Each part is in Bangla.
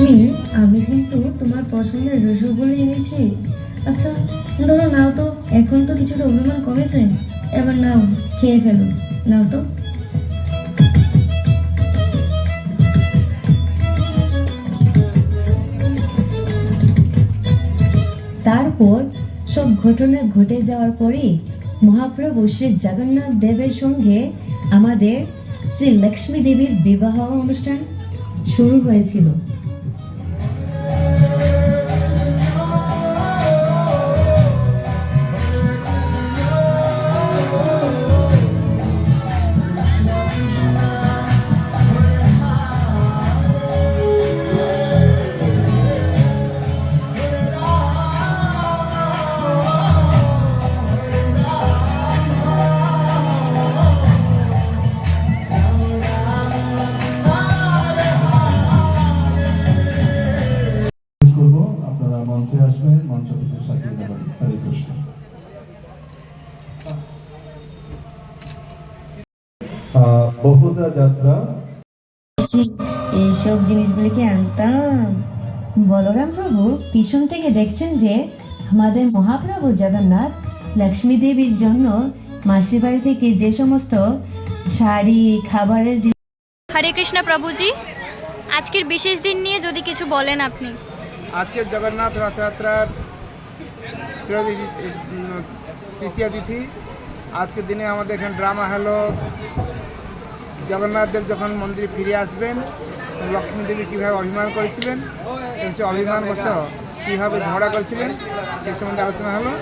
লক্ষ্মী, আমি কিন্তু তোমার পছন্দের রসগোল্লা এনেছি। আচ্ছা, ধরো নাও তো, এখন তো কিছুটা অভিমান কমেছে। এবার নাও, খেয়ে ফেলো। নাও তো। তারপর সব ঘটনা ঘটে যাওয়ার পরে মহাপ্রভু শ্রী জগন্নাথ দেবের সঙ্গে আমাদের শ্রী লক্ষ্মী দেবীর বিবাহ অনুষ্ঠান শুরু হয়েছিল। করবো আপনারা মঞ্চে আসবেন, মঞ্চ থেকে সাজিয়ে নেবেন। হরে কৃষ্ণ। বহুদা যাত্রা এইসব জিনিসগুলিকে আনতাম। বলরাম প্রভু পিছন থেকে দেখছেন যে আমাদের মহাপ্রভু জগন্নাথ লক্ষ্মী দেবীর জন্য মাসির বাড়ি থেকে যে সমস্ত শাড়ি, খাবারের হরে কৃষ্ণ প্রভুজি, আজকের বিশেষ দিন নিয়ে যদি কিছু বলেন আপনি। আজকের জগন্নাথ রথযাত্রার তৃতীয় তিথি। আজকের দিনে আমাদের এখানে ড্রামা হলো জগন্নাথ দেব যখন মন্দিরে ফিরে আসবেন, লক্ষ্মী দেবী কীভাবে অভিমান করেছিলেন এবং সে অভিমানবশ কীভাবে ঝগড়া করেছিলেন সে সম্বন্ধে আলোচনা হলো।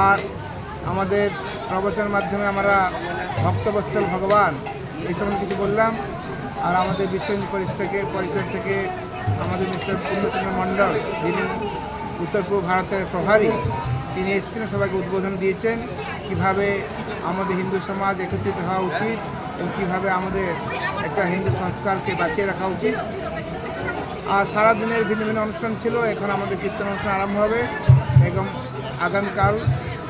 আর আমাদের প্রবচনের মাধ্যমে আমরা ভক্তবৎসল ভগবান এই সম্বন্ধে কিছু বললাম। আর আমাদের বিশ্ব পরিষদ থেকে আমাদের মিস্টার পূর্ণচন্দ্র মণ্ডল, যিনি উত্তর পূর্ব ভারতের প্রভারী, তিনি এসেছিলেন, সবাইকে উদ্বোধন দিয়েছেন কীভাবে আমাদের হিন্দু সমাজ একত্রিত হওয়া উচিত এবং কীভাবে আমাদের একটা হিন্দু সংস্কারকে বাঁচিয়ে রাখা উচিত। আর সারাদিনের ভিন্ন ভিন্ন অনুষ্ঠান ছিল। এখন আমাদের কীর্তন অনুষ্ঠান আরম্ভ হবে এবং আগামীকাল,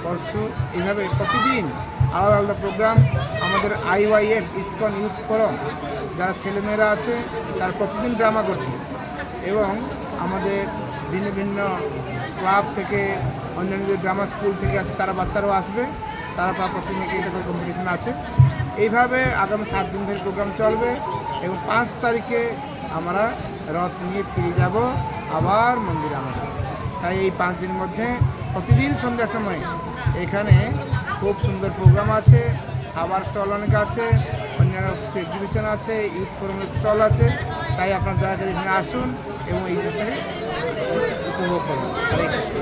পরশু, এইভাবে প্রতিদিন আলাদা আলাদা প্রোগ্রাম। আমাদের IYF ইসকন ইউথ ফোরাম যারা ছেলেমেয়েরা আছে তারা প্রতিদিন ড্রামা করছে এবং আমাদের ভিন্ন ভিন্ন ক্লাব থেকে, অন্যান্য ড্রামা স্কুল থেকে আছে তারা বাচ্চারাও আসবে, তারা প্রতিদিন এটা করে কম্পিটিশন আছে। এইভাবে আগামী 7 দিন ধরে প্রোগ্রাম চলবে এবং 5 তারিখে আমরা রথ নিয়ে ফিরে যাব আবার মন্দিরে আমাদের। তাই এই 5 দিনের মধ্যে প্রতিদিন সন্ধ্যার সময় এখানে খুব সুন্দর প্রোগ্রাম আছে, খাবার স্টল অনেক আছে, অন্যান্য এক্সিবিশন আছে, ইউথ ফোরামের স্টল আছে। তাই আপনারা দয়া করে এখানে আসুন এবং এই জিনিসটাকে উপভোগ করুন। হরে কৃষ্ণ।